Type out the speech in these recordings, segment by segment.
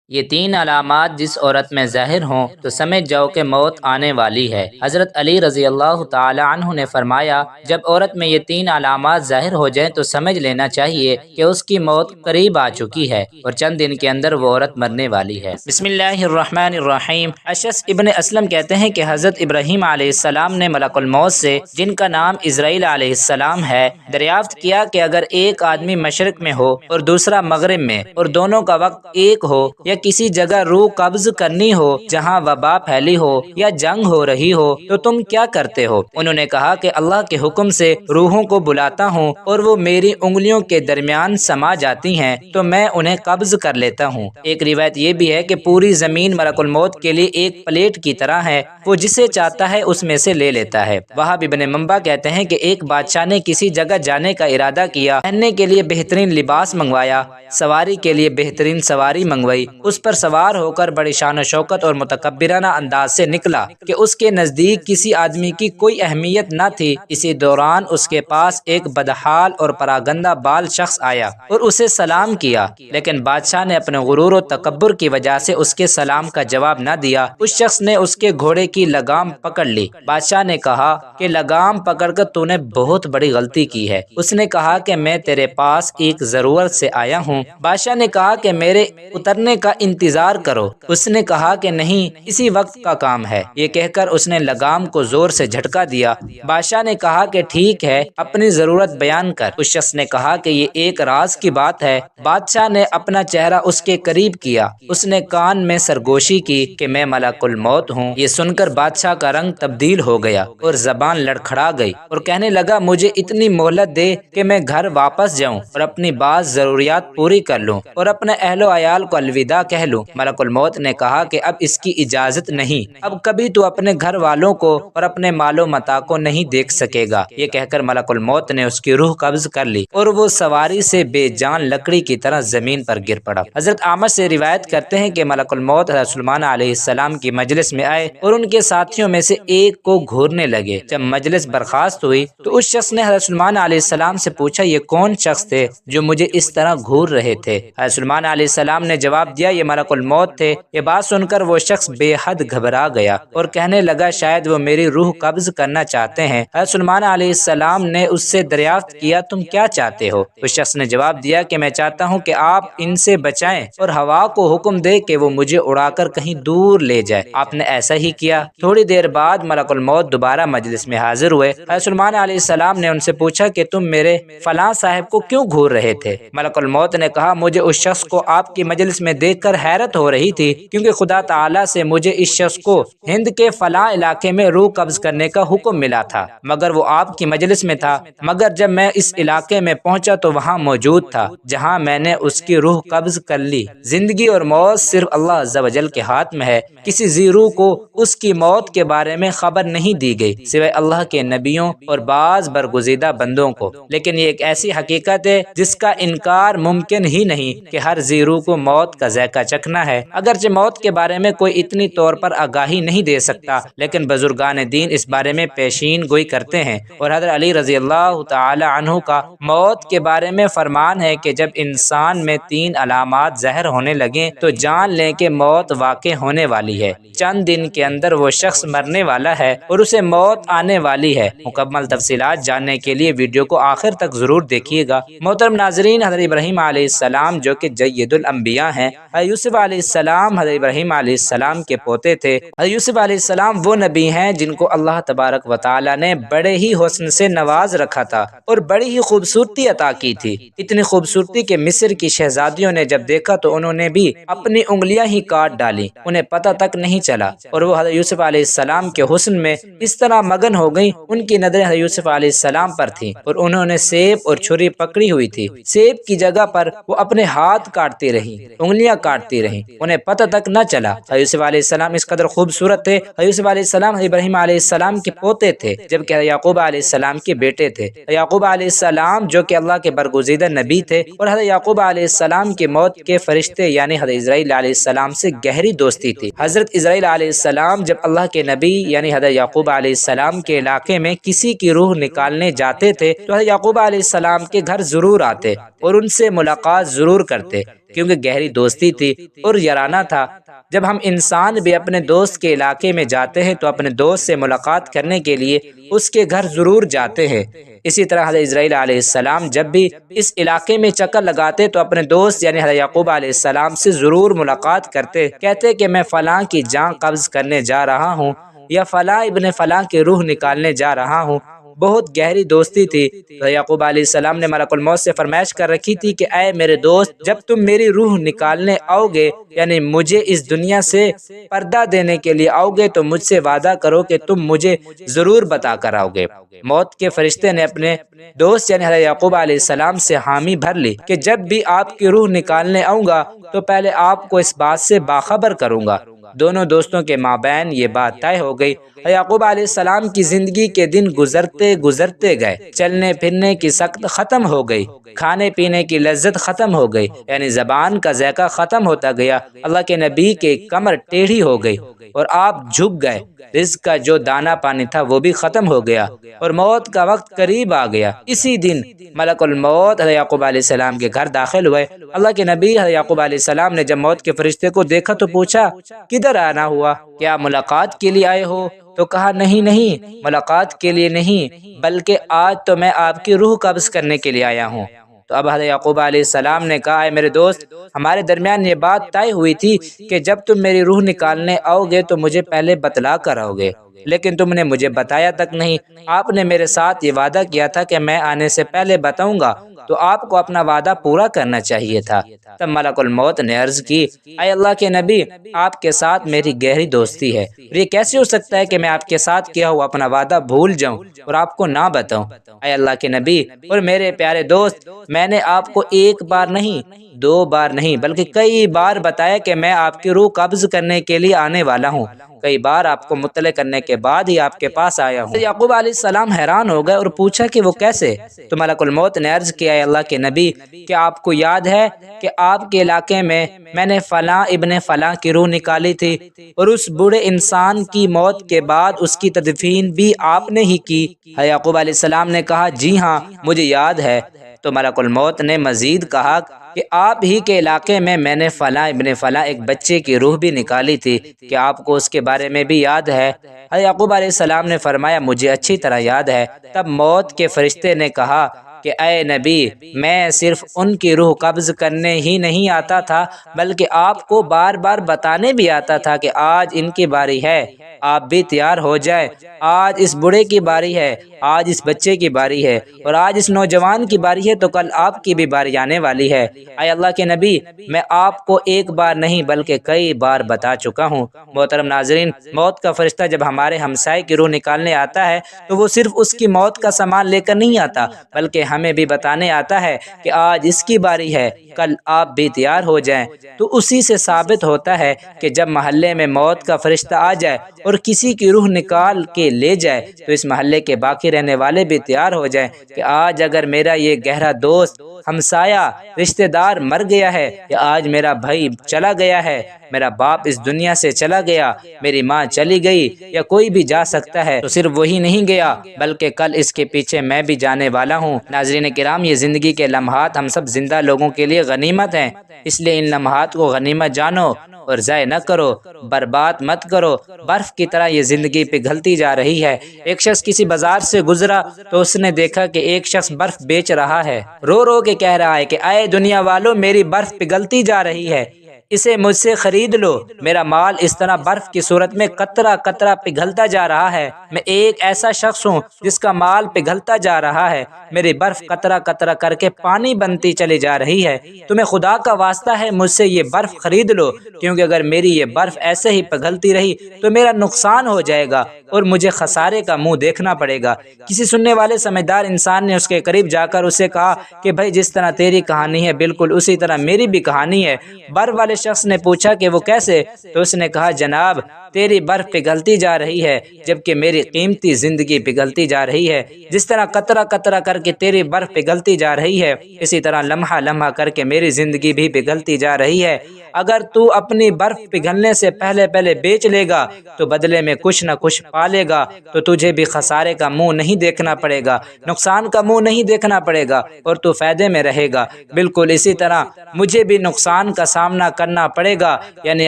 یہ تین علامات جس عورت میں ظاہر ہوں تو سمجھ جاؤ کہ موت آنے والی ہے۔ حضرت علی رضی اللہ تعالی عنہ نے فرمایا، جب عورت میں یہ تین علامات ظاہر ہو جائیں تو سمجھ لینا چاہیے کہ اس کی موت قریب آ چکی ہے اور چند دن کے اندر وہ عورت مرنے والی ہے۔ بسم اللہ الرحمن الرحیم۔ اشعث ابن اسلم کہتے ہیں کہ حضرت ابراہیم علیہ السلام نے ملک الموت سے، جن کا نام اسرائیل علیہ السلام ہے، دریافت کیا کہ اگر ایک آدمی مشرق میں ہو اور دوسرا مغرب میں اور دونوں کا وقت ایک ہو، یا کسی جگہ روح قبض کرنی ہو جہاں وبا پھیلی ہو یا جنگ ہو رہی ہو، تو تم کیا کرتے ہو؟ انہوں نے کہا کہ اللہ کے حکم سے روحوں کو بلاتا ہوں اور وہ میری انگلیوں کے درمیان سما جاتی ہیں تو میں انہیں قبض کر لیتا ہوں۔ ایک روایت یہ بھی ہے کہ پوری زمین ملک الموت کے لیے ایک پلیٹ کی طرح ہے، وہ جسے چاہتا ہے اس میں سے لے لیتا ہے۔ وہاب ابن منبع کہتے ہیں کہ ایک بادشاہ نے کسی جگہ جانے کا ارادہ کیا، پہننے کے لیے بہترین لباس منگوایا، سواری کے لیے بہترین سواری منگوائی، اس پر سوار ہو کر بڑی شان و شوکت اور متکبرانہ انداز سے نکلا کہ اس کے نزدیک کسی آدمی کی کوئی اہمیت نہ تھی۔ اسی دوران اس کے پاس ایک بدحال اور پراگندہ بال شخص آیا اور اسے سلام کیا، لیکن بادشاہ نے اپنے غرور و تکبر کی وجہ سے اس کے سلام کا جواب نہ دیا۔ اس شخص نے اس کے گھوڑے کی لگام پکڑ لی۔ بادشاہ نے کہا کہ لگام پکڑ کر تو نے بہت بڑی غلطی کی ہے۔ اس نے کہا کہ میں تیرے پاس ایک ضرورت سے آیا ہوں۔ بادشاہ نے کہا کہ میرے اترنے کا انتظار کرو۔ اس نے کہا کہ نہیں، اسی وقت کا کام ہے۔ یہ کہہ کر اس نے لگام کو زور سے جھٹکا دیا۔ بادشاہ نے کہا کہ ٹھیک ہے، اپنی ضرورت بیان کر۔ اس شخص نے کہا کہ یہ ایک راز کی بات ہے۔ بادشاہ نے اپنا چہرہ اس کے قریب کیا، اس نے کان میں سرگوشی کی کہ میں ملک الموت ہوں۔ یہ سن کر بادشاہ کا رنگ تبدیل ہو گیا اور زبان لڑکھڑا گئی اور کہنے لگا، مجھے اتنی مہلت دے کہ میں گھر واپس جاؤں اور اپنی بعض ضروریات پوری کر لوں اور اپنے اہل و عیال کو الوداع کہہ لوں۔ ملک الموت نے کہا کہ اب اس کی اجازت نہیں، اب کبھی تو اپنے گھر والوں کو اور اپنے مال و متاع کو نہیں دیکھ سکے گا۔ یہ کہہ کر ملک الموت نے اس کی روح قبض کر لی اور وہ سواری سے بے جان لکڑی کی طرح زمین پر گر پڑا۔ حضرت اعمش سے روایت کرتے ہیں کہ ملک الموت حضرت سلیمان علیہ السلام کی مجلس میں آئے اور ان کے ساتھیوں میں سے ایک کو گھورنے لگے۔ جب مجلس برخاست ہوئی تو اس شخص نے حضرت سلیمان علیہ السلام سے پوچھا، یہ کون شخص تھے جو مجھے اس طرح گھور رہے تھے؟ حضرت سلیمان علیہ السلام نے جواب دیا، یہ ملک الموت تھے۔ یہ بات سن کر وہ شخص بے حد گھبرا گیا اور کہنے لگا، شاید وہ میری روح قبض کرنا چاہتے ہیں۔ حضرت سلیمان علیہ السلام نے اس سے دریافت کیا، تم کیا چاہتے ہو؟ اس شخص نے جواب دیا کہ میں چاہتا ہوں کہ آپ ان سے بچائیں اور ہوا کو حکم دے کہ وہ مجھے اڑا کر کہیں دور لے جائے۔ آپ نے ایسا ہی کیا۔ تھوڑی دیر بعد ملک الموت دوبارہ مجلس میں حاضر ہوئے۔ حضرت سلیمان علیہ السلام نے ان سے پوچھا کہ تم میرے فلاں صاحب کو کیوں گھور رہے تھے؟ ملک الموت نے کہا، مجھے اس شخص کو آپ کی مجلس میں دیکھ کر حیرت ہو رہی تھی، کیونکہ خدا تعالیٰ سے مجھے اس شخص کو ہند کے فلاں علاقے میں روح قبض کرنے کا حکم ملا تھا، مگر وہ آپ کی مجلس میں تھا۔ مگر جب میں اس علاقے میں پہنچا تو وہاں موجود تھا جہاں میں نے اس کی روح قبض کر لی۔ زندگی اور موت صرف اللہ عز و جل کے ہاتھ میں ہے۔ کسی ذی روح کو اس کی موت کے بارے میں خبر نہیں دی گئی سوائے اللہ کے نبیوں اور بعض برگزیدہ بندوں کو، لیکن یہ ایک ایسی حقیقت ہے جس کا انکار ممکن ہی نہیں کہ ہر ذی روح کو موت کا ذائقہ چکھنا ہے۔ اگرچہ موت کے بارے میں کوئی اتنی طور پر آگاہی نہیں دے سکتا، لیکن بزرگان دین اس بارے میں پیشین گوئی کرتے ہیں، اور حضرت علی رضی اللہ تعالی عنہ کا موت کے بارے میں فرمان ہے کہ جب انسان میں تین علامات ظاہر ہونے لگیں تو جان لیں کہ موت واقع ہونے والی ہے۔ چند دن کے اندر وہ شخص مرنے والا ہے اور اسے موت آنے والی ہے۔ مکمل تفصیلات جاننے کے لیے ویڈیو کو آخر تک ضرور دیکھیے گا۔ محترم ناظرین، حضرت ابراہیم علیہ السلام جو کہ جید الانبیاء ہیں، حضرت یوسف علیہ السلام حضرت ابراہیم علیہ السلام کے پوتے تھے۔ حضرت یوسف علیہ السلام وہ نبی ہیں جن کو اللہ تبارک و تعالی نے بڑے ہی حسن سے نواز رکھا تھا اور بڑی ہی خوبصورتی عطا کی تھی، اتنی خوبصورتی کہ مصر کی شہزادیوں نے جب دیکھا تو انہوں نے بھی اپنی انگلیاں ہی کاٹ ڈالی، انہیں پتہ تک نہیں چلا، اور وہ حضرت یوسف علیہ السلام کے حسن میں اس طرح مگن ہو گئیں، ان کی نظریں حضرت یوسف علیہ السلام پر تھیں اور انہوں نے سیب اور چھری پکڑی ہوئی تھی۔ سیب کی جگہ پر وہ اپنے ہاتھ کاٹتی رہیں، انگلیاں کاٹتی رہیں، انہیں پتہ تک نہ چلا۔ حضرت یوسف علیہ السلام اس قدر خوبصورت تھے۔ حضرت یوسف علیہ السلام حضرت ابراہیم علیہ السلام کے پوتے تھے، جبکہ حضرت یعقوب علیہ السلام کے بیٹے تھے۔ یعقوب علیہ السلام جو کہ اللہ کے برگزیدہ نبی تھے، اور حضرت یعقوب علیہ السلام کی موت کے فرشتے یعنی حضرت اسرائیل علیہ السلام سے گہری دوستی تھی۔ حضرت اسرائیل علیہ السلام جب اللہ کے نبی یعنی حضرت یعقوب علیہ السلام کے علاقے میں کسی کی روح نکالنے جاتے تھے تو حضرت یعقوب علیہ السلام کے گھر ضرور آتے اور ان سے ملاقات ضرور کرتے، کیونکہ گہری دوستی تھی اور یارانہ تھا۔ جب ہم انسان بھی اپنے دوست کے علاقے میں جاتے ہیں تو اپنے دوست سے ملاقات کرنے کے لیے اس کے گھر ضرور جاتے ہیں۔ اسی طرح حضرت اسرائیل علیہ السلام جب بھی اس علاقے میں چکر لگاتے تو اپنے دوست یعنی حضرت یعقوب علیہ السلام سے ضرور ملاقات کرتے، کہتے کہ میں فلاں کی جان قبض کرنے جا رہا ہوں یا فلاں ابن فلاں کی روح نکالنے جا رہا ہوں۔ بہت گہری دوستی تھی۔ تو یعقوب علیہ السلام نے ملک الموت سے فرمائش کر رکھی تھی کہ اے میرے دوست، جب تم میری روح نکالنے آؤ گے یعنی مجھے اس دنیا سے پردہ دینے کے لیے آؤ گے تو مجھ سے وعدہ کرو کہ تم مجھے ضرور بتا کر آؤ گے۔ موت کے فرشتے نے اپنے دوست یعنی حضرت یعقوب علیہ السلام سے حامی بھر لی کہ جب بھی آپ کی روح نکالنے آؤں گا تو پہلے آپ کو اس بات سے باخبر کروں گا۔ دونوں دوستوں کے مابین یہ بات طے ہو گئی۔ یعقوب علیہ السلام کی زندگی کے دن گزرتے گزرتے گئے، چلنے پھرنے کی سخت ختم ہو گئی، کھانے پینے کی لذت ختم ہو گئی، یعنی زبان کا ذائقہ ختم ہوتا گیا۔ اللہ کے نبی کے کمر ٹیڑھی ہو گئی اور آپ جھک گئے، رزق کا جو دانا پانی تھا وہ بھی ختم ہو گیا اور موت کا وقت قریب آ گیا۔ اسی دن ملک الموت حضرت یعقوب علیہ السلام کے گھر داخل ہوئے۔ اللہ کے نبی حضرت یعقوب علیہ السلام نے جب موت کے فرشتے کو دیکھا تو پوچھا کدھر آنا ہوا، کیا ملاقات کے لیے آئے ہو؟ تو کہا نہیں ملاقات کے لیے نہیں، بلکہ آج تو میں آپ کی روح قبض کرنے کے لیے آیا ہوں۔ تو اب حضرت یعقوب علیہ السلام نے کہا اے میرے دوست، ہمارے درمیان یہ بات طے ہوئی تھی کہ جب تم میری روح نکالنے آؤ گے تو مجھے پہلے بتلا کر آؤ گے، لیکن تم نے مجھے بتایا تک نہیں۔ آپ نے میرے ساتھ یہ وعدہ کیا تھا کہ میں آنے سے پہلے بتاؤں گا، تو آپ کو اپنا وعدہ پورا کرنا چاہیے تھا۔ تب ملک الموت نے عرض کی اے اللہ کے نبی، آپ کے ساتھ میری گہری دوستی ہے، اور یہ کیسے ہو سکتا ہے کہ میں آپ کے ساتھ کیا ہوا اپنا وعدہ بھول جاؤں اور آپ کو نہ بتاؤں؟ اے اللہ کے نبی اور میرے پیارے دوست، میں نے آپ کو ایک بار نہیں، دو بار نہیں، بلکہ کئی بار بتایا کہ میں آپ کی روح قبض کرنے کے لیے آنے والا ہوں، کئی بار آپ کو مطلع کرنے کے بعد ہی آپ کے پاس آیا ہوں۔ یعقوب علیہ السلام حیران ہو گئے اور پوچھا کہ وہ کیسے؟ تو ملک الموت نے عرض کیا اے اللہ کے نبی، کیا آپ کو یاد ہے کہ آپ کے علاقے میں نے فلاں ابن فلاں کی روح نکالی تھی اور اس بوڑھے انسان کی موت کے بعد اس کی تدفین بھی آپ نے ہی کی؟ یعقوب علیہ السلام نے کہا جی ہاں مجھے یاد ہے۔ تو ملک الموت نے مزید کہا کہ آپ ہی کے علاقے میں نے فلاں ابن فلاں ایک بچے کی روح بھی نکالی تھی، کیا آپ کو اس کے بارے میں بھی یاد ہے؟ یعقوب علیہ السلام نے فرمایا مجھے اچھی طرح یاد ہے۔ تب موت کے فرشتے نے کہا کہ اے نبی، میں صرف ان کی روح قبض کرنے ہی نہیں آتا تھا بلکہ آپ کو بار بار بتانے بھی آتا تھا کہ آج ان کی باری ہے، آپ بھی تیار ہو جائیں، آج اس بوڑھے کی باری ہے، آج اس بچے کی باری ہے، اور آج اس نوجوان کی باری ہے تو کل آپ کی بھی باری آنے والی ہے۔ اے اللہ کے نبی، میں آپ کو ایک بار نہیں بلکہ کئی بار بتا چکا ہوں۔ محترم ناظرین، موت کا فرشتہ جب ہمارے ہمسائے کی روح نکالنے آتا ہے تو وہ صرف اس کی موت کا سامان لے کر نہیں آتا بلکہ ہمیں بھی بتانے آتا ہے کہ آج اس کی باری ہے، کل آپ بھی تیار ہو جائیں۔ تو اسی سے ثابت ہوتا ہے کہ جب محلے میں موت کا فرشتہ آ جائے اور کسی کی روح نکال کے لے جائے تو اس محلے کے باقی رہنے والے بھی تیار ہو جائیں کہ آج اگر میرا یہ گہرا دوست، ہمسایہ، رشتہ دار مر گیا ہے، یا آج میرا بھائی چلا گیا ہے، میرا باپ اس دنیا سے چلا گیا، میری ماں چلی گئی، یا کوئی بھی جا سکتا ہے، تو صرف وہی نہیں گیا بلکہ کل اس کے پیچھے میں بھی جانے والا ہوں۔ ناظرین کرام، یہ زندگی کے لمحات ہم سب زندہ لوگوں کے لیے غنیمت ہیں، اس لیے ان لمحات کو غنیمت جانو اور ضائع نہ کرو، برباد مت کرو۔ برف کی طرح یہ زندگی پگھلتی جا رہی ہے۔ ایک شخص کسی بازار سے گزرا تو اس نے دیکھا کہ ایک شخص برف بیچ رہا ہے، رو رو کے کہہ رہا ہے کہ اے دنیا والوں، میری برف پگھلتی جا رہی ہے، اسے مجھ سے خرید لو، میرا مال اس طرح برف کی صورت میں قطرہ قطرہ پگھلتا جا رہا ہے، میں ایک ایسا شخص ہوں جس کا مال پگھلتا جا رہا ہے، میری برف قطرہ قطرہ کر کے پانی بنتی چلی جا رہی ہے، تمہیں خدا کا واسطہ ہے مجھ سے یہ برف خرید لو، کیونکہ اگر میری یہ برف ایسے ہی پگھلتی رہی تو میرا نقصان ہو جائے گا اور مجھے خسارے کا منہ دیکھنا پڑے گا۔ کسی سننے والے سمجھدار انسان نے اس کے قریب جا کر اسے کہا کہ بھائی جس طرح تیری کہانی ہے بالکل اسی طرح میری بھی کہانی ہے۔ برف والے شخص نے پوچھا کہ وہ کیسے؟ تو اس نے کہا جناب، تیری برف پگھلتی جا رہی ہے جبکہ میری قیمتی زندگی پگھلتی جا رہی ہے، جس طرح قطرہ قطرہ کر کے تیری برف پگھلتی جا رہی ہے اسی طرح لمحہ لمحہ کر کے میری زندگی بھی پگھلتی جا رہی ہے۔ اگر تو اپنی برف پگھلنے سے پہلے پہلے بیچ لے گا تو بدلے میں کچھ نہ کچھ پا لے گا، تو تجھے بھی خسارے کا منہ نہیں دیکھنا پڑے گا، نقصان کا منہ نہیں دیکھنا پڑے گا اور تو فائدے میں رہے گا۔ بالکل اسی طرح مجھے بھی نقصان کا سامنا کرنا پڑے گا، یعنی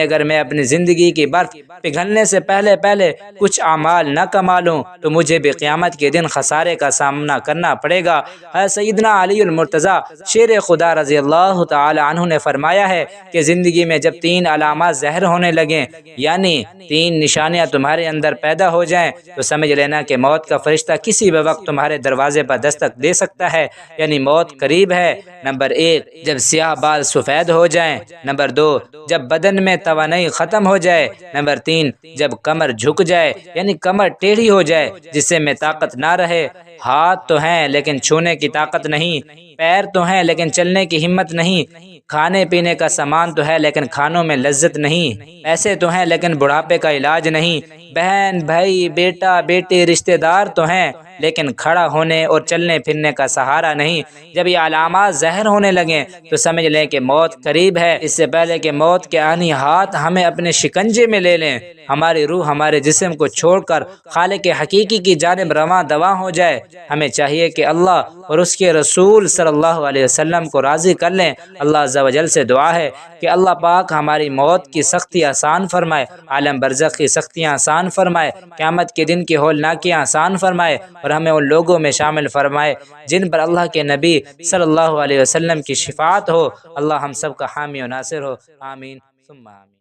اگر میں اپنی زندگی کی برف پگھلنے سے پہلے پہلے کچھ اعمال نہ کما لوں تو مجھے بھی قیامت کے دن خسارے کا سامنا کرنا پڑے گا۔ سیدنا علی المرتضیٰ شیر خدا رضی اللہ تعالی عنہ نے فرمایا ہے کہ زندگی میں جب 3 علامات ظاہر ہونے لگیں، یعنی 3 نشانیاں تمہارے اندر پیدا ہو جائیں، تو سمجھ لینا کہ موت کا فرشتہ کسی بھی وقت تمہارے دروازے پر دستک دے سکتا ہے، یعنی موت قریب ہے۔ نمبر 1، جب سیاہ بال سفید ہو جائیں۔ نمبر 2، جب بدن میں توانائی ختم ہو جائے۔ نمبر 3، جب کمر جھک جائے، یعنی کمر ٹیڑھی ہو جائے، جسم میں طاقت نہ رہے، ہاتھ تو ہیں لیکن چھونے کی طاقت نہیں، پیر تو ہیں لیکن چلنے کی ہمت نہیں، کھانے پینے کا سامان تو ہے لیکن کھانوں میں لذت نہیں، پیسے تو ہیں لیکن بڑھاپے کا علاج نہیں، بہن بھائی بیٹا بیٹی رشتہ دار تو ہیں لیکن کھڑا ہونے اور چلنے پھرنے کا سہارا نہیں۔ جب یہ علامات ظاہر ہونے لگیں تو سمجھ لیں کہ موت قریب ہے۔ اس سے پہلے کہ موت کے آنی ہاتھ ہمیں اپنے شکنجے میں لے لیں، ہماری روح ہمارے جسم کو چھوڑ کر خالق حقیقی کی جانب رواں دواں ہو جائے، ہمیں چاہیے کہ اللہ اور اس کے رسول صلی اللہ علیہ وسلم کو راضی کر لیں۔ اللہ عز و جل سے دعا ہے کہ اللہ پاک ہماری موت کی سختی آسان فرمائے، عالم برزخ کی سختیاں آسان فرمائے، قیامت کے دن کی ہولناکیاں آسان فرمائے، اور ہمیں ان لوگوں میں شامل فرمائے جن پر اللہ کے نبی صلی اللہ علیہ وسلم کی شفاعت ہو۔ اللہ ہم سب کا حامی و ناصر ہو، آمین ثم آمین۔